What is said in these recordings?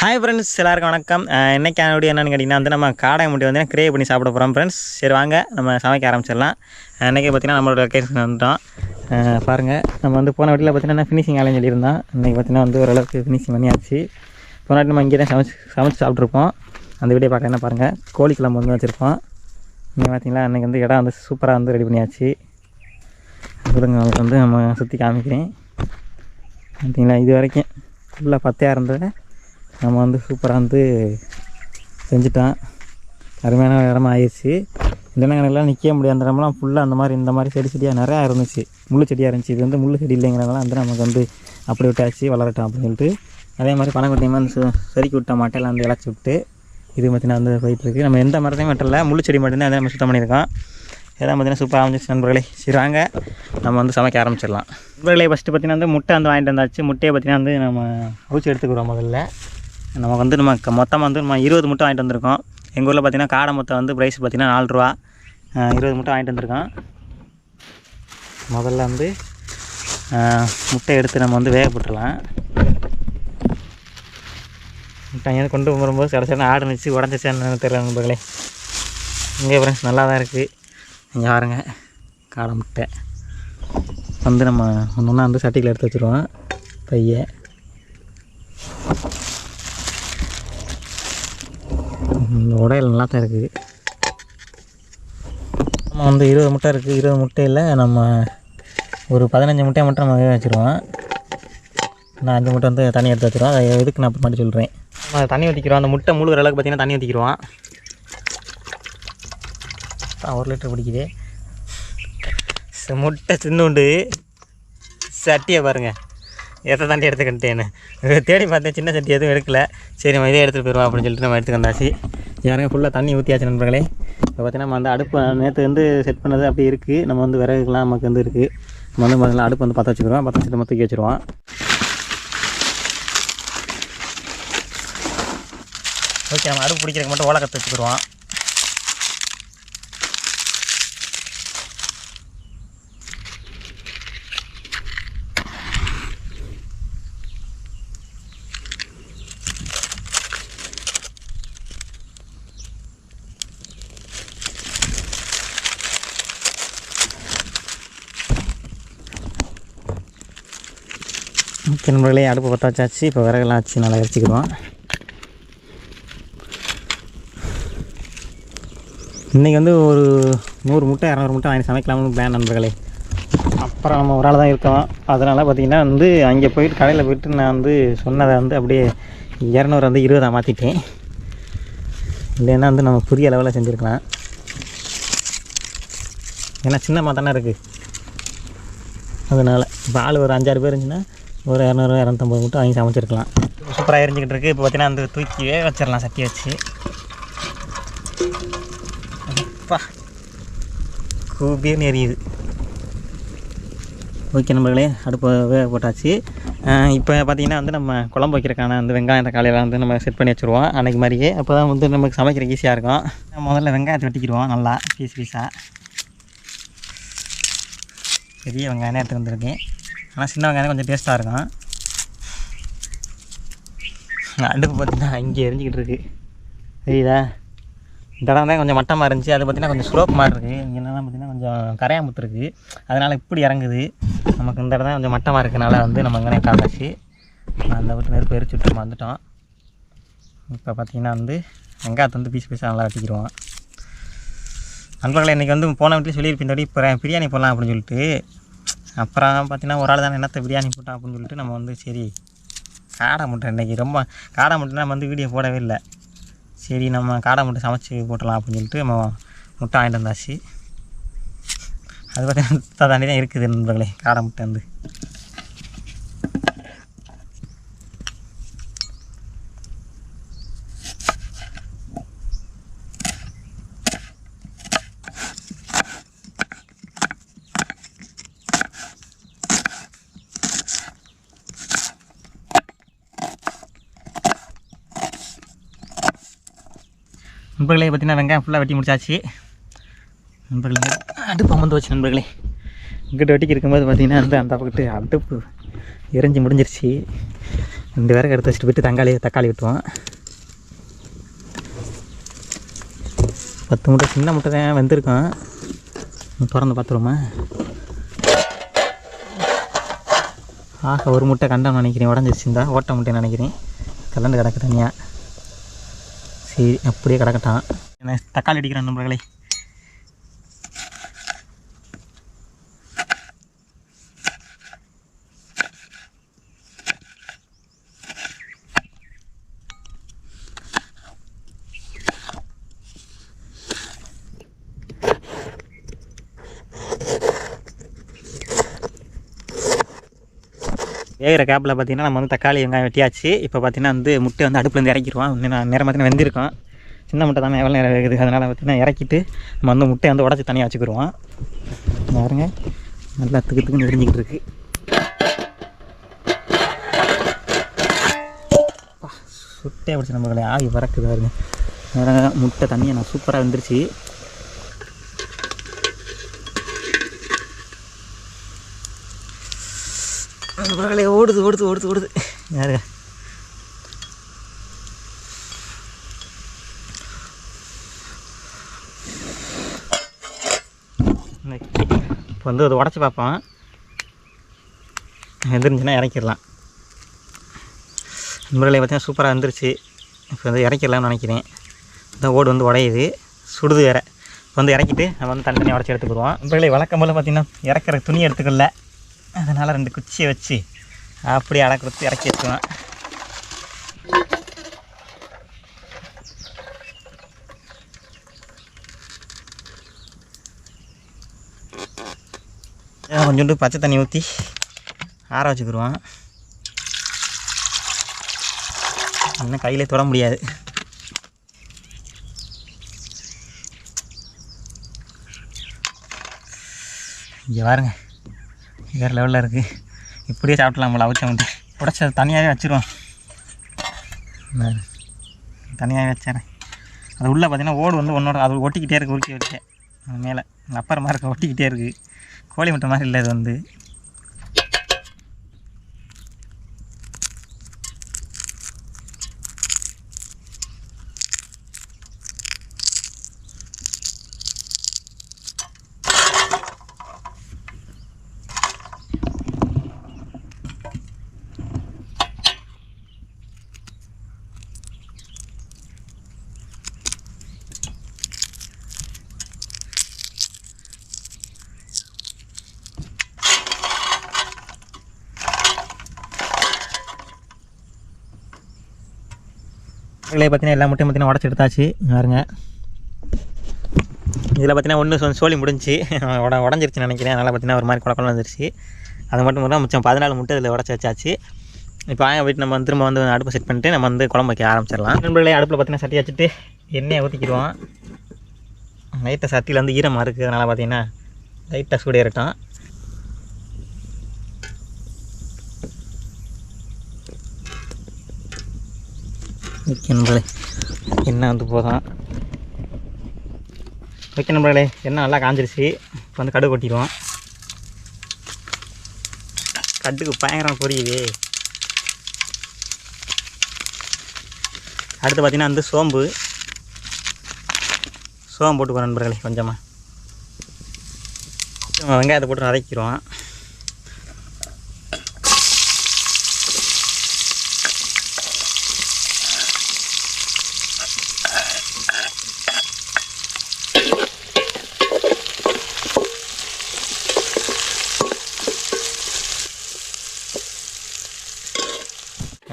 Hi friends, எல்லாருக்கும் வணக்கம். இன்றைக்கி வீடியோ என்னென்னு கேட்டிங்கன்னா நம்ம காடை முட்டை கிரேவ் பண்ணி சாப்பிட போகிறோம் ஃப்ரெண்ட்ஸ். சரி வாங்க நம்ம சமைக்க ஆரம்பிச்சிடலாம். இன்றைக்கி பார்த்திங்கன்னா நம்மளோட லொக்கேஷன் வந்துட்டோம். பாருங்கள், நம்ம போன வீட்டில் பார்த்திங்கன்னா ஃபினிஷிங் ஆலைன்னு சொல்லியிருந்தோம். இன்றைக்கி பார்த்திங்கன்னா ஓரளவுக்கு ஃபினிஷிங் பண்ணியாச்சு. போன வாட்டி நம்ம இங்கே தான் சமைச்சு சாப்பிட்ருப்போம். அந்த வீடியோ பார்க்க என்ன பாருங்கள். கோழி குழம்பு வச்சுருப்போம். இங்கே பார்த்திங்களா இன்றைக்கி இடம் சூப்பராக ரெடி பண்ணியாச்சு. உங்களுக்கு நம்ம சுற்றி காமிக்கிறேன். பார்த்திங்களா, இது வரைக்கும் ஃபுல்லாக பத்தையாக இருந்ததை நம்ம சூப்பராக செஞ்சுட்டோம். அருமையான இடமா ஆயிடுச்சு. இல்லைன்னா எல்லாம் நிற்க முடியாது. அந்த இடம்லாம் ஃபுல்லாக இந்த மாதிரி செடியாக நிறையா இருந்துச்சு. முள் செடியாக இருந்துச்சு. இது முள் செடி இல்லைங்கிறனால நமக்கு அப்படி விட்டாச்சு, வளரட்டும் அப்படின்னு சொல்லிட்டு. அதே மாதிரி பனக்குட்டியமாக செதுக்கி விட்ட மாட்டையெல்லாம் இழைச்சி விட்டு இது பார்த்திங்கன்னா போயிட்டுருக்கு. நம்ம எந்த மரத்தையும் வெட்டல, முள் செடி மட்டும்தான் அதை நம்ம சுத்தம் பண்ணியிருக்கோம். எதாவது பார்த்திங்கன்னா சூப்பராக அமைஞ்சிச்சு நண்பர்களே. சரி வாங்க நம்ம சமைக்க ஆரம்பிச்சிடலாம். நண்பர்களே, ஃபஸ்ட்டு பார்த்திங்கன்னா முட்டை வாங்கிட்டு வந்தாச்சு. முட்டையை பார்த்திங்கன்னா நம்ம அவிச்சு எடுத்துக்கிறோம். முதல்ல நமக்கு நம்ம மொத்தமாக நம்ம 20 முட்டை வாங்கிட்டு வந்திருக்கோம். எங்கள் ஊரில் பார்த்திங்கன்னா காடை முட்டை ப்ரைஸ் பார்த்திங்கன்னா 4 ரூபா. 20 முட்டை வாங்கிட்டு வந்திருக்கோம். முதல்ல முட்டை எடுத்து நம்ம வேக போட்டுடலாம். முட்டை அங்கேருந்து கொண்டு வரும்போது கடைசியாக ஆடு நினச்சி உடஞ்சிச்சான்னு தெரியல நண்பர்களே. இங்கே ஃப்ரெண்ட்ஸ் நல்லா தான் இருக்குது. இங்கே பாருங்க, காடை முட்டை நம்ம ஒன்று சட்டியில் எடுத்து வச்சுருவோம். பையை உடையில் நல்லா தான் இருக்குது. நம்ம 20 முட்டை இருக்குது. 20 முட்டையில் நம்ம ஒரு 15 முட்டையை மட்டும் நம்ம வேக வச்சுருவோம். நான் 5 முட்டை தண்ணி எடுத்து வச்சுருவோம். அதை எதுக்கு நான் அப்படி மட்டும் சொல்கிறேன். நம்ம தண்ணி ஊற்றிக்கிறோம். அந்த முட்டை முழுகிற அளவுக்கு பார்த்திங்கன்னா தண்ணி ஊற்றிக்கிறோம். 1 லிட்டர் பிடிக்குது. முட்டை சின்னுண்டு சட்டியை பாருங்கள், எதை தாண்டி எடுத்துக்கிட்டேன்னு தேடி பார்த்தேன். சின்ன சட்டி எதுவும் எடுக்கலை. சரி நம்ம இதே எடுத்துகிட்டு போயிடுவோம் அப்படின்னு சொல்லிட்டு நம்ம எடுத்துக்க வந்தாச்சு. யாருங்க ஃபுல்லாக தண்ணி ஊற்றியாச்சு நண்பர்களே. இப்போ பார்த்தீங்கன்னா நம்ம அடுப்பு நேற்று செட் பண்ணது அப்படி இருக்குது. நம்ம விறகுலாம் நமக்கு இருக்குது. நம்ம முதல்ல அடுப்பு பற்ற வச்சுக்கிறோம். பற்ற வச்சுட்டு தூக்கி வச்சுருவோம். ஓகே, நம்ம அடுப்பு பிடிக்கிறதுக்கு மட்டும் ஓலை கற்று வச்சுக்கிடுவோம். நண்பர்களே, அடுப்பு பற்ற வச்சாச்சு. இப்போ விறகுலாம் வச்சு நல்லா எரிச்சிக்கிடுவோம். இன்றைக்கி ஒரு 100 முட்டை 200 முட்டை வாங்கி சமைக்கலாம்னு பிளான் நண்பர்களே. அப்புறம் நம்ம ஒரு ஆள் தான் இருக்கோம். அதனால் பார்த்திங்கன்னா அங்கே போயிட்டு கடையில் போய்ட்டு நான் சொன்னதை அப்படியே 200 20 மாற்றிட்டேன். இல்லைன்னா நம்ம புதிய அளவில் செஞ்சுருக்கலாம். ஏன்னா சின்னமாக தானே இருக்குது. அதனால் இப்போ ஆள் ஒரு 5-6 பேர் இருந்துச்சுன்னா ஒரு 200 250 முட்டை வாங்கி சமைச்சிருக்கலாம். சூப்பராக எரிஞ்சிக்கிட்டு இருக்குது. இப்போ பார்த்திங்கன்னா தூக்கி வேக வச்சிடலாம் சட்டி வச்சு. அப்பா கூபியன்னு எரியுது. ஓகே நண்பர்களே, அடுப்பு வேக போட்டாச்சு. இப்போ பார்த்திங்கன்னா நம்ம குழம்பு வைக்கிறக்கான வெங்காயம் தக்காளியெல்லாம் நம்ம செட் பண்ணி வச்சுருவோம் அன்றைக்கி மாதிரியே. அப்போ தான் நமக்கு சமைக்கிறதுக்கு ஈஸியாக இருக்கும். முதல்ல வெங்காயத்தை வெட்டிக்கிடுவோம் நல்லா பீஸாக. பெரிய வெங்காயம் எடுத்து வந்திருக்கேன். ஆனால் சின்ன வெங்காயம் கொஞ்சம் டேஸ்ட்டாக இருக்கும். அடுப்பு பார்த்திங்கன்னா இங்கே எரிஞ்சிக்கிட்டு இருக்குது. தெரியுதா? இந்த இடம் தான் கொஞ்சம் மட்டமாக இருந்துச்சு. அது பார்த்திங்கன்னா கொஞ்சம் ஸ்லோப் மாதிரி இருக்குது. இங்கே என்னென்னா பார்த்திங்கன்னா கொஞ்சம் கரையாமுத்து இருக்குது. அதனால் இப்படி இறங்குது. நமக்கு இந்த இடம் தான் கொஞ்சம் மட்டமாக இருக்கனால நம்ம இங்கே காமிச்சு அந்த விட்டு நெருப்பு எரிச்சு விட்டு வந்துட்டோம். இப்போ பார்த்திங்கன்னா வெங்காயத்தை பீஸாக நல்லா வெட்டிக்கிடுவோம். நண்பர்களை இன்றைக்கி போன வீட்டில் சொல்லியிருப்பேன், இப்போ பிரியாணி போடலாம் அப்படின்னு சொல்லிட்டு. அப்புறம் பார்த்திங்கன்னா ஒரு ஆள் தானே என்னத்தை பிரியாணி போட்டான் அப்படின்னு சொல்லிட்டு நம்ம சரி காடை முட்டை இன்றைக்கி ரொம்ப காடை முட்டை நம்ம வீடியோ போடவே இல்லை. சரி நம்ம காடை முட்டை சமைச்சு போட்டலாம் அப்படின்னு சொல்லிட்டு நம்ம முட்டை வாங்கிட்டு வந்தாச்சு. அது பார்த்திங்கன்னா தாண்டி தான் இருக்குது நண்பர்களே காடை முட்டை. நண்பர்களே பார்த்திங்கன்னா வெங்காயம் ஃபுல்லாக வெட்டி முடிச்சாச்சு. நண்பர்களே அடுப்பு அமர்ந்து வச்சு நண்பர்களே இங்கிட்ட வெட்டிக்கு இருக்கும்போது பார்த்திங்கன்னா அந்த பக்கத்து அடுப்பு எரிஞ்சு முடிஞ்சிருச்சு. 2 பேருக்கு எடுத்து வச்சுட்டு போய்ட்டு தக்காளி விட்டுவோம். 10 முட்டை, சின்ன முட்டை தான் வெந்திருக்கோம். திறந்து பார்த்துருவோமா? ஒரு முட்டை கண்டம் நினைக்கிறேன், உடஞ்சிருச்சுருந்தா ஓட்ட முட்டை நினைக்கிறேன். கலந்து கிடக்கு தனியாக. சரி, அப்படியே கிடக்கட்டான். என்ன தக்காளி அடிக்கிறேன் நண்பர்களே. வேகிற கேப்பில் பார்த்திங்கன்னா நம்ம வந்து தக்காளி வெங்காயம் வெட்டியாச்சு. இப்போ பார்த்திங்கன்னா வந்து முட்டை வந்து அடுப்புலேருந்து இறக்கிடுவோம். இன்னும் நேரம் பார்த்திங்கன்னா வெந்திருக்கோம். சின்ன முட்டை தானே எவ்வளோ நேரம் வேகுது. அதனால் பார்த்திங்கன்னா இறக்கிட்டு நம்ம வந்து முட்டையை வந்து உடச்சி தனியாக வச்சுக்கிடுவோம். பாருங்க, நல்லா திக்குன்னு எரிஞ்சிக்கிட்டு இருக்கு. சுட்டே பிடிச்சி நம்மளே ஆகி பறக்குது பாருங்க. முட்டை தண்ணியை நான் சூப்பராக வெந்துருச்சு. நம்மளே ஓடுது யாருங்க. இப்போ வந்து அதை உடச்சி பார்ப்போம். வெந்துருந்துச்சுன்னா இறக்கிடலாம். நண்பர்களே பார்த்தீங்கன்னா சூப்பராக வந்துருச்சு. இப்போ வந்து இறக்கிடலாம்னு நினைக்கிறேன். இந்த ஓடு வந்து உடையுது, சுடுது வேறு. இப்போ வந்து இறக்கிட்டு நம்ம வந்து தனித்தனியாக உடச்சி எடுத்துக்கிடுவோம். நண்பர்களே வழக்கம் போல் பார்த்திங்கன்னா இறக்குற துணி எடுத்துக்கல, அதனால் 2 குச்சியை வச்சு அப்படியே அடை கொடுத்து இறக்கி வச்சுக்குவேன். கொஞ்சோண்டு பச்சை தண்ணி ஊற்றி ஆற வச்சுக்கிடுவோம். இன்னும் கையிலே தொட முடியாது. இங்கே பாருங்க, வேறு லெவலில் இருக்குது. இப்படியே சாப்பிட்லாம் போல. அவிச்ச முட்டை உடச்சது தனியாகவே வச்சுருவோம். தனியாகவே வச்சேன். அது உள்ளே பார்த்திங்கன்னா ஓடு வந்து ஒன்றோட அது ஒட்டிக்கிட்டே இருக்குது. உருக்கி வச்சேன் அது மேலே அப்புறமா இருக்க ஒட்டிக்கிட்டே இருக்குது. கோழி முட்டை மாதிரி இல்லை இது வந்து. பார்த்தீங்கன்னா எல்லா முட்டையும் பார்த்தீங்கன்னா உடச்சி எடுத்தாச்சு பாருங்க. இதில் பார்த்தீங்கன்னா ஒன்று சோழி முடிஞ்சு உடஞ்சிருச்சுன்னு நினைக்கிறேன். அதனால் பார்த்தீங்கன்னா ஒரு மாதிரி குழப்பம் வந்துருச்சு. அது மட்டும் தான் மிச்சம் 14 முட்டை இதில் உடச்சி வச்சாச்சு. இப்போ வீட்டு நம்ம திரும்ப வந்து அடுப்பை செட் பண்ணிட்டு நம்ம வந்து குழம்பு வைக்க ஆரம்பிச்சிடலாம். நண்பர்களே அடுப்பில் பார்த்தீங்கன்னா சட்டி வச்சுட்டு எண்ணெயை ஊற்றிக்கிடுவோம். லைட்டாக சட்டியில் வந்து ஈரமாக இருக்குது, அதனால் பார்த்தீங்கன்னா லைட்டாக சூடு ஏறட்டும். ஓகே நண்பர்களே, எண்ணெய் வந்து போதும். ஓகே நண்பர்களே, எண்ணெய் நல்லா காஞ்சிருச்சு. இப்போ வந்து கடுகு கொட்டிடுவோம். கடுகு பயங்கரம் பொரியுது. அடுத்து பார்த்திங்கன்னா வந்து சோம்பு போட்டுக்குவோம் நண்பர்களே. கொஞ்சமாக வெங்காயத்தை போட்டு வதக்கிடுவோம்.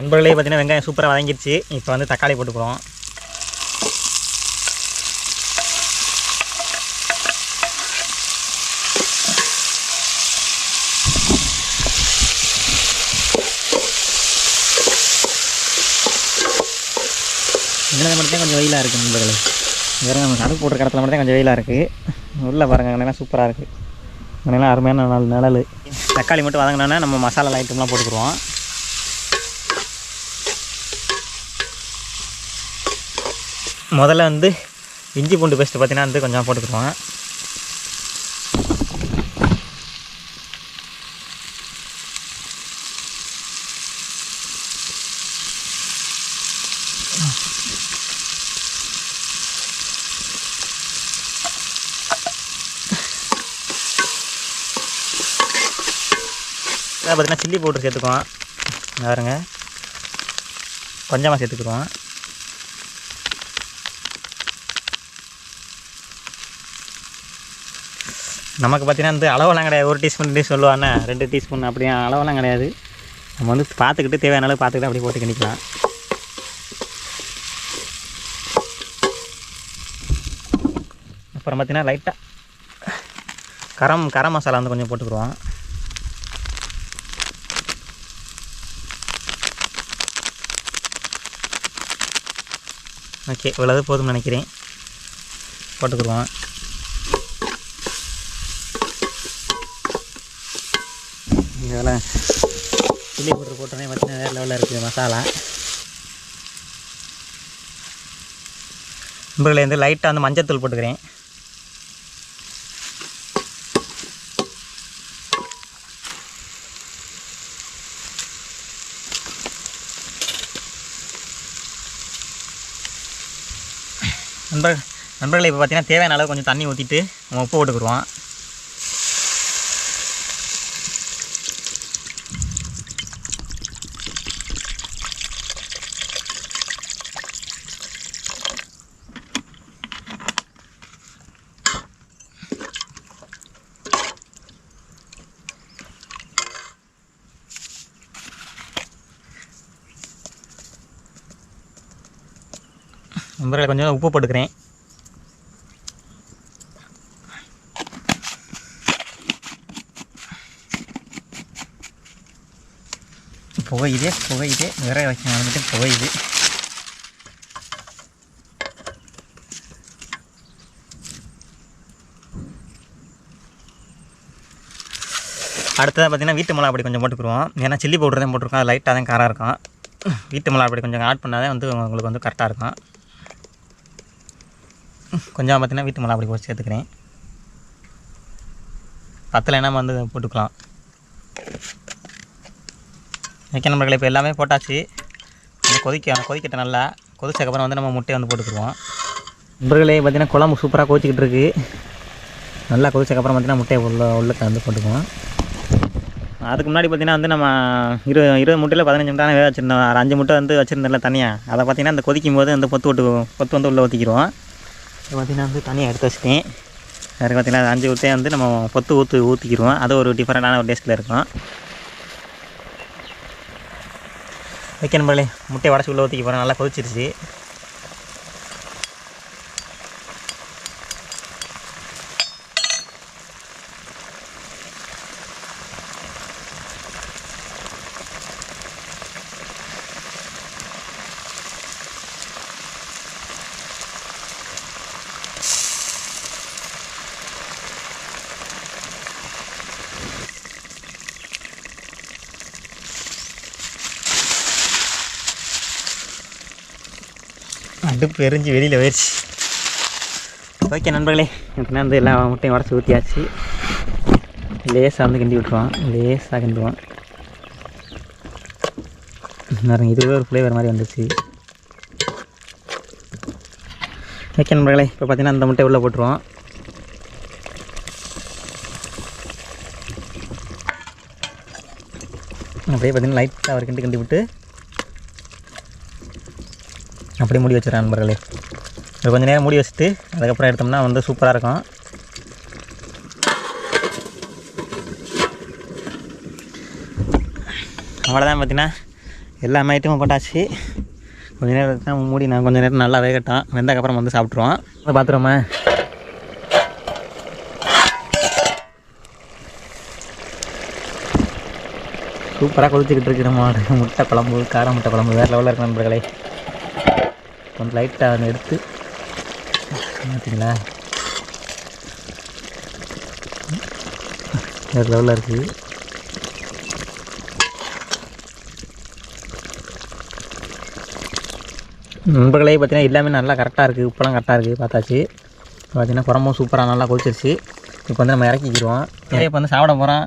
நண்பர்களே பார்த்தீங்கன்னா வெங்காயம் சூப்பராக வதங்கிடுச்சு. இப்போ வந்து தக்காளி போட்டுக்கிறோம். இதில் மட்டும் கொஞ்சம் வெயிலாக இருக்குது நண்பர்களே. வேறு நம்ம அடுப்பு போடுற இடத்துல மட்டும் கொஞ்சம் வெயிலாக இருக்குது. உள்ளே பாருங்கள், அங்கெல்லாம் சூப்பராக இருக்குது. அங்கெல்லாம் அருமையான நிழல். தக்காளி மட்டும் வதங்கினோன்னா நம்ம மசாலா ஐட்டம்லாம் போட்டுக்குருவோம். முதல்ல வந்து இஞ்சி பூண்டு பேஸ்ட்டு பார்த்தீங்கன்னா வந்து கொஞ்சம் போட்டுக்குருவோம். பார்த்தீங்கன்னா சில்லி பவுடர் சேர்த்துக்குவோம். பாருங்க கொஞ்சமாக சேர்த்துக்குவோம். நமக்கு பார்த்தீங்கன்னா வந்து அளவெல்லாம் கிடையாது. 1 டீஸ்பூன் சொல்லுவாண்ணே, 2 டீஸ்பூன் அப்படியே அளவெல்லாம் கிடையாது. நம்ம வந்து பார்த்துக்கிட்டு தேவையான அளவு பார்த்துக்கிட்டு அப்படியே போட்டு கிண்டிக்கலாம். அப்புறம் பார்த்தீங்கன்னா லைட்டாக கரம் மசாலா வந்து கொஞ்சம் போட்டுக்குருவோம். ஓகே, இவ்வளவு போதும்னு நினைக்கிறேன். போட்டுக்குருவோம். இதெல்லாம் சில்லி பவுடர் போட்டோன்னே பார்த்தீங்கன்னா வேறு லெவலில் இருக்குது மசாலா. நண்பர்களே வந்து லைட்டாக வந்து மஞ்சள் தூள் போட்டுக்கிறேன். நண்பர்களே இப்போ பார்த்தீங்கன்னா தேவையான அளவு கொஞ்சம் தண்ணி ஊற்றிட்டு நம்ம உப்பு போட்டுக்குருவோம். நண்பர்களே கொஞ்சம் உப்பு போட்டுக்கிறேன். புகையுது வேற வைக்க வந்துட்டு புகையுது. அடுத்ததாக பார்த்தீங்கன்னா வீட்டு மிளகா பொடி கொஞ்சம் போட்டுக்குருவோம். ஏன்னா சில்லி பவுடர் தான் போட்டிருக்கோம், அது லைட்டாக தான் காரம் இருக்கும். வீட்டு மிளகா பொடி கொஞ்சம் ஆட் பண்ணால் தான் வந்து உங்களுக்கு வந்து கரெக்டாக இருக்கும். கொஞ்சம் பார்த்தீங்கன்னா வீட்டு மிளகா பொடி போட்டு சேர்த்துக்கிறேன். பத்தலைன்னா வந்து போட்டுக்கலாம். ஓகே நண்பர்களே, இப்போ எல்லாமே போட்டாச்சு. கொதிக்கட்டும். நல்லா கொதிச்சக்கப்புறம் வந்து நம்ம முட்டையை வந்து போட்டுக்குருவோம். நண்பர்களே பார்த்திங்கன்னா குழம்பு சூப்பராக கொதிச்சிக்கிட்டு இருக்குது. நல்லா கொதிச்சக்கப்புறம் பார்த்திங்கன்னா முட்டையை உள்ளே வந்து போட்டுக்குவோம். அதுக்கு முன்னாடி பார்த்திங்கன்னா வந்து நம்ம 20 முட்டையில் 15 முட்டை வேக வச்சுருந்தோம். 5 முட்டை வந்து வச்சுருந்தோம்ல தனியாக, அதை பார்த்திங்கன்னா அந்த கொதிக்கும் போது அந்த பொத்து வந்து உள்ளே ஊற்றிக்கிடுவோம். இப்போ பார்த்திங்கன்னா வந்து தனியாக எடுத்து வச்சுட்டேன். அதுக்கு பார்த்திங்கன்னா 5 முட்டையை வந்து நம்ம பொத்து ஊற்றிக்கிடுவோம். அது ஒரு டிஃப்ரெண்ட்டான ஒரு டேஸ்ட்டில் இருக்கும். ஓகே நண்பர்களே, முட்டையை உடச்சி உள்ளே ஊற்றிக்க போகிறேன். நல்லா கொதிச்சிருச்சு. அடுப்பு எரிஞ்சு வெளியில் போயிடுச்சு. ஓகே நண்பர்களே, எப்படின்னா வந்து எல்லா முட்டையும் உடச்சி ஊற்றியாச்சு. லேசாக வந்து கிண்டி விட்ருவோம். லேசாக கிண்டுவோம். இதுவே ஒரு ஃப்ளேவர் மாதிரி வந்துச்சு. ஓகே நண்பர்களே, இப்போ பார்த்தீங்கன்னா அந்த முட்டை உள்ளே போட்டுருவோம். அப்படியே பார்த்தீங்கன்னா லைட்டாக ஒரு கிண்டி விட்டு அப்படியே மூடி வச்சுருக்கேன் நண்பர்களே. ஒரு கொஞ்சம் நேரம் மூடி வச்சுட்டு அதுக்கப்புறம் எடுத்தோம்னா வந்து சூப்பராக இருக்கும். அவ்வளோதான், பார்த்தீங்கன்னா எல்லா ஐட்டமும் போட்டாச்சு. கொஞ்சம் நேரம் தான் மூடி நான் கொஞ்சம் நேரம் நல்லா வேகட்டும். வெந்தக்கப்புறம் வந்து சாப்பிட்ருவோம். அதை பார்த்துருவோமா? சூப்பராக கொதிச்சுக்கிட்டு இருக்கு நம்ம முட்டை குழம்பு, கார முட்டை குழம்பு வேறு லெவலில் இருக்கு நண்பர்களே. கொஞ்சம் லைட்டாக அதை எடுத்து பார்த்தீங்களா, வேறு லெவலில் இருக்குது. நண்பர்களே பார்த்தீங்கன்னா எல்லாமே நல்லா கரெக்டாக இருக்குது. உப்பெல்லாம் கரெக்டாக இருக்குது. பார்த்தாச்சு. பார்த்தீங்கன்னா குழம்பும் சூப்பராக நல்லா கொதிச்சிருச்சு. இப்போ வந்து நம்ம இறக்கிக்கிடுவோம். இப்போ வந்து சாப்பிட போகிறோம்.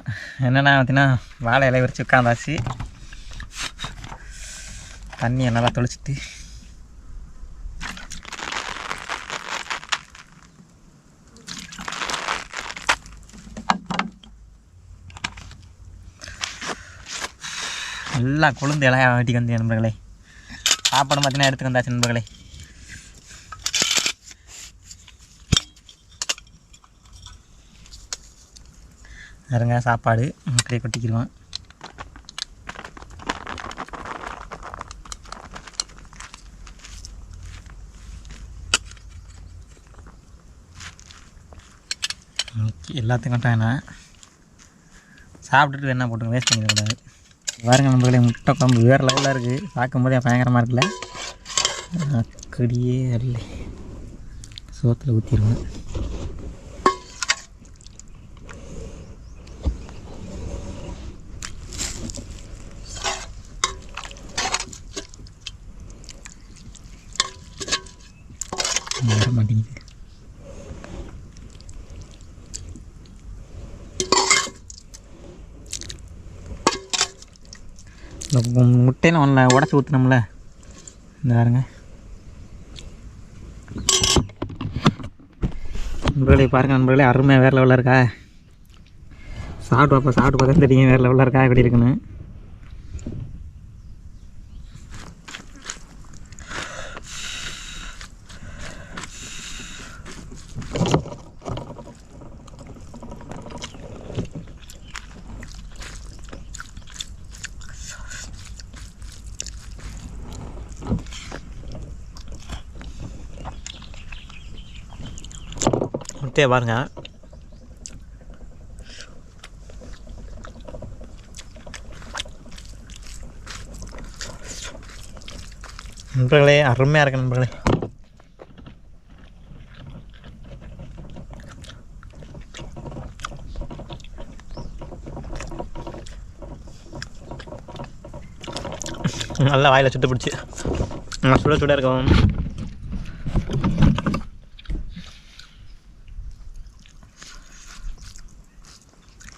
என்னென்னா பார்த்தீங்கன்னா வாழை இலை விரிச்சு உட்காந்தாச்சு. தண்ணியை நல்லா தொளிச்சிட்டு நல்லா கொழுந்து இலையாக வெட்டி வந்து நண்பர்களே. சாப்பாடு பார்த்தீங்கன்னா எடுத்துக்க வந்தாச்சு நண்பர்களே. இருங்க சாப்பாடு அப்படியே கொட்டிக்கிடுவோம். எல்லாத்தையும் கொட்டாங்க. சாப்பிட்டுட்டு என்ன போட்டுங்க, வேஸ்ட் பண்ணிடக்கூடாது. பாருங்க நண்பர்களே, முட்டை குழம்பு வேறு லெவலில் இருக்குது. பார்க்கும்போதே பயங்கரமாக இருக்குல்ல. அக்கடியே இல்லை, சோத்தில் ஊற்றிடுவேன். வர மாட்டேங்குது. முட்டையில் ஒன்றில் உடச்சி ஊற்றினோம்ல, இந்த பாருங்க நண்பர்களே. பாருங்கள் நண்பர்களே, அருமையாக வேறு லெவலில் இருக்கா. சாப்பிட்டு பார்த்தா தெரியும் வேறு லெவலில் இருக்கா எப்படி இருக்குன்னு. முட்டையை பாருங்க, நண்பர்களே அருமையாக இருக்கு நண்பர்களே. நல்லா வாயில் சுட்டு பிடிச்சி சுட இருக்கும்.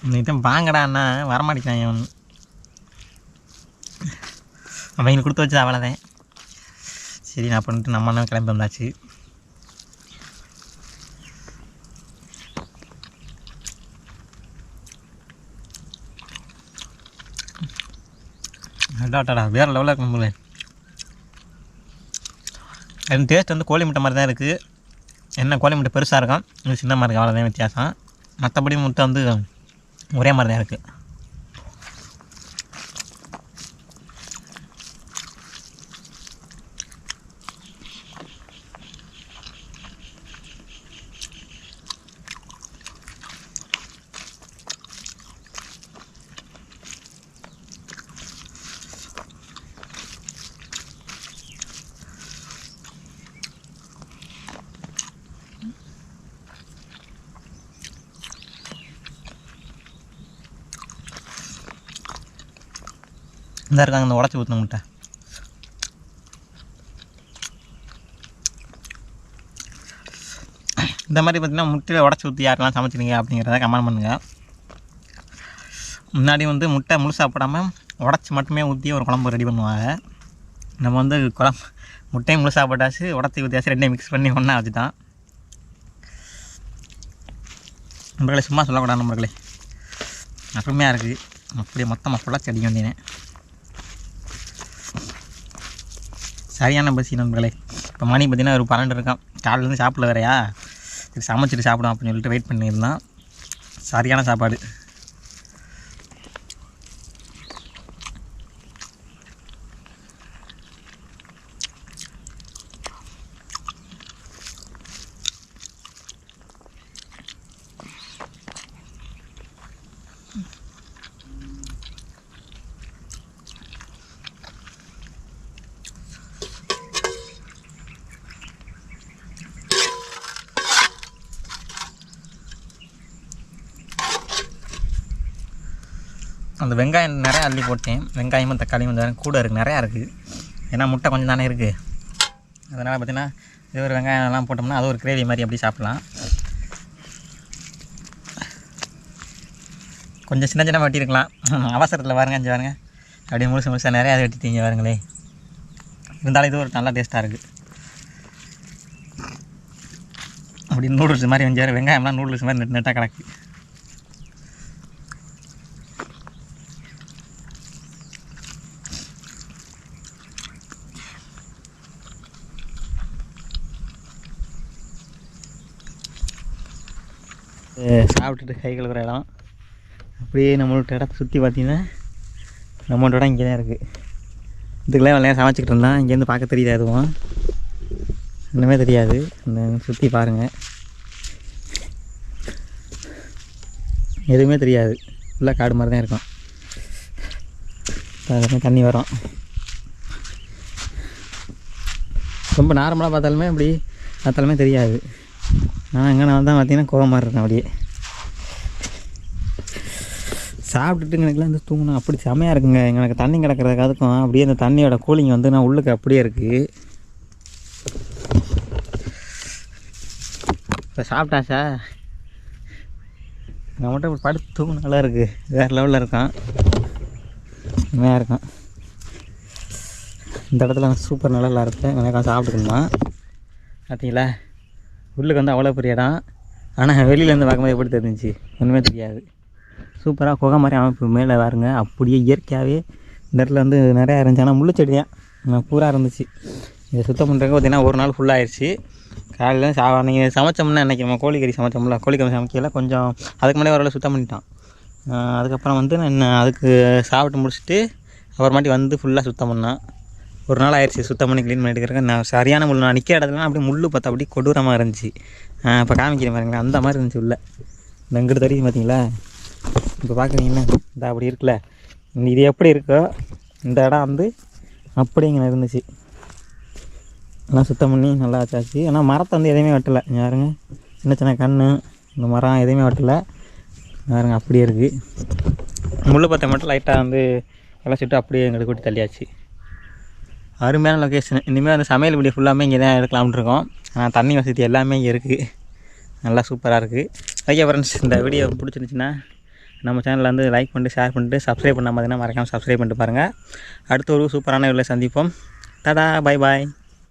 இன்னைக்கு வாங்கடான்னா வரமாட்டேங்கிறான் அவன். அவங்களுக்கு கொடுத்து வச்சது அவ்வளோதான். சரி நான் பண்ணிட்டு நம்ம அண்ணன் கிளம்பி வந்தாச்சு. அடாட்டாடா வேறு லெவலில் இருக்கும் போல. அது டேஸ்ட் வந்து கோழி முட்டை மாதிரி தான் இருக்குது. என்ன கோழி முட்டை பெருசாக இருக்கும், இது சின்னமாக இருக்குது, அவ்வளோதான் வித்தியாசம். மற்றபடி முட்டை வந்து ஒரே மாதிரி தான் இருக்குது. இந்த இருக்காங்க இந்த உடச்சி ஊற்றின முட்டை. இந்த மாதிரி பார்த்திங்கன்னா முட்டையில் உடச்சி ஊற்றி யாரெல்லாம் சமைச்சிருங்க அப்படிங்கிறத கமெண்ட் பண்ணுங்கள். முன்னாடி வந்து முட்டை முழுசாக போடாமல் உடச்சி மட்டுமே ஊற்றி ஒரு குழம்பு ரெடி பண்ணுவாங்க. நம்ம வந்து முட்டையும் முழுசாக போட்டாச்சு, உடச்சி ஊற்றியாச்சு, ரெண்டையும் மிக்ஸ் பண்ணி ஒன்றா வச்சுட்டான். நண்பர்களே சும்மா சொல்லக்கூடாது நண்பர்களே, அருமையாக இருக்குது. அப்படியே மொத்தமாக ஃபுல்லாக செடிக்க வேண்டியனேன். சரியான பசி நண்பர்களே. இப்போ மணி பார்த்திங்கன்னா ஒரு 12 இருக்கான். காலையிலேருந்து சாப்பிடல வேறையா, சரி சமைச்சிட்டு சாப்பிடும் அப்படின்னு சொல்லிட்டு வெயிட் பண்ணியிருந்தான். சரியான சாப்பாடு. அந்த வெங்காயம் நிறையா அள்ளி போட்டேன். வெங்காயமும் தக்காளியும் கொஞ்சம் கூட இருக்குது, நிறையா இருக்குது. ஏன்னா முட்டை கொஞ்சம் தானே இருக்குது. அதனால் பார்த்திங்கன்னா இது ஒரு வெங்காயம்லாம் போட்டோம்னா அது ஒரு கிரேவி மாதிரி அப்படி சாப்பிட்லாம். கொஞ்சம் சின்ன சின்ன வெட்டியிருக்கலாம் அவசரத்தில். பாருங்க அஞ்சு பாருங்க, அப்படியே முழுசாக நிறையா வெட்டிட்டீங்க பாருங்களே. இருந்தாலும் இது ஒரு நல்லா டேஸ்ட்டாக இருக்குது. அப்படி நூடுல்ஸ் மாதிரி வெஞ்சார். வெங்காயம்லாம் நூடுல்ஸ் மாதிரி நெட்டாக கிடக்கு. சாப்பிட்டுட்டு கை கழுவுற இடம். அப்படியே நம்மளோட இடத்த சுற்றி பார்த்தீங்கன்னா நம்மளோட இடம் இங்கே தான் இருக்குது. இதுக்கெல்லாம் வெள்ளையாக சமைச்சிக்கிட்டு இருந்தான். இங்கேருந்து பார்க்க தெரியுது, எதுவும் இன்னுமே தெரியாது. இந்த சுற்றி பாருங்கள், எதுவுமே தெரியாது. ஃபுல்லாக காடு மாதிரி தான் இருக்கும். அதுலேருந்து தண்ணி வரும். ரொம்ப நார்மலாக பார்த்தாலுமே அப்படி பார்த்தாலுமே தெரியாது. நான் எங்கே நான் தான் பார்த்தீங்கன்னா கோவம் மாதிரி இருக்கேன். அப்படியே சாப்பிட்டுட்டு எனக்குலாம் வந்து தூங்கணும் அப்படி செமையாக இருக்குங்க. எங்களுக்கு தண்ணி கிடக்கிறதுக்கு அதுக்கும் அப்படியே அந்த தண்ணியோட கூலிங் வந்து நான் உள்ளுக்கு அப்படியே இருக்குது. இப்போ சாப்பிட்டாச்சா? நான் மட்டும் இப்படி படுத்து தூங்க நல்லா இருக்குது. வேறு லெவலில் இருக்கான், உண்மையாக இருக்கான். இந்த இடத்துல சூப்பர் நல்லா இருப்பேன். எனக்கு சாப்பிட்டுக்கணுமா பார்த்தீங்களா? உள்ளுக்கு வந்து அவ்வளோ பெரிய இடம். ஆனால் வெளியிலேருந்து பார்க்கும்போது எப்படி தெரிஞ்சிச்சு ஒன்றுமே தெரியாது. சூப்பராக குகை மாதிரி அமைப்பு மேலே பாருங்க. அப்படியே இயற்கையாகவே இந்த இடத்துல வந்து நிறையா இருந்துச்சு. ஆனால் முள்ளு செடி தான் பூரா இருந்துச்சு. இதை சுத்தம் பண்ணுறதுக்கு பார்த்தீங்கன்னா ஒரு நாள் ஃபுல்லாகிடுச்சு. காலையில் நீங்கள் சமைச்சோம்னா இன்றைக்கி நம்ம கோழிக்கறி சமைச்சோம்ல, கோழிக்கறி சமைக்கல கொஞ்சம் அதுக்கு முன்னாடி ஓரளவு சுத்தம் பண்ணிட்டான். அதுக்கப்புறம் வந்து நான் அதுக்கு சாப்பிட்டு முடிச்சுட்டு அப்புறமாட்டி வந்து ஃபுல்லாக சுத்தம் பண்ணான். ஒரு நாள் ஆயிடுச்சு சுத்தம் பண்ணி க்ளீன் பண்ணிட்டு இருக்கிறேன். நான் சரியான முள், நான் நிற்கிற இடத்துல அப்படியே முள் பார்த்தா அப்படியே கொடூரமாக இருந்துச்சு. இப்போ காமிக்கிறேன் பாருங்களேன், அந்த மாதிரி இருந்துச்சு உள்ள. இந்த இங்கிட்டு தெரியுது பார்த்தீங்களா? இப்போ பார்க்குறீங்களா இந்த அப்படி இருக்குல்ல, இது எப்படி இருக்கோ இந்த இடம் வந்து அப்படி இங்கே இருந்துச்சு. எல்லாம் சுத்தம் பண்ணி நல்லா வச்சாச்சு. ஆனால் மரத்தை வந்து எதையுமே வெட்டலை யாருங்க. சின்ன சின்ன கண் இந்த மரம் எதையுமே வெட்டலை யாருங்க. அப்படியே இருக்குது. முள் பத்தை மட்டும் லைட்டாக வந்து விளைச்சிட்டு அப்படியே எங்களுக்கு கூட்டி தள்ளியாச்சு. அருமையான லொக்கேஷன். இனிமேல் அந்த சமையல் வீடியோ ஃபுல்லாமே இங்கே தான் எடுக்கலாம்னு இருக்கோம். ஆனால் தண்ணி வசதி எல்லாமே இங்கே இருக்குது. நல்லா சூப்பராக இருக்குது. ஓகே ஃப்ரெண்ட்ஸ், இந்த வீடியோ பிடிச்சிருந்துச்சின்னா நம்ம சேனலில் வந்து லைக் பண்ணிட்டு ஷேர் பண்ணிட்டு சப்ஸ்கிரைப் பண்ணால் பார்த்தீங்கன்னா மறக்காமல் சப்ஸ்கிரைப் பண்ணிட்டு பாருங்கள். அடுத்த ஒரு சூப்பரான வீடியோவில் சந்திப்போம். Tata, bye bye.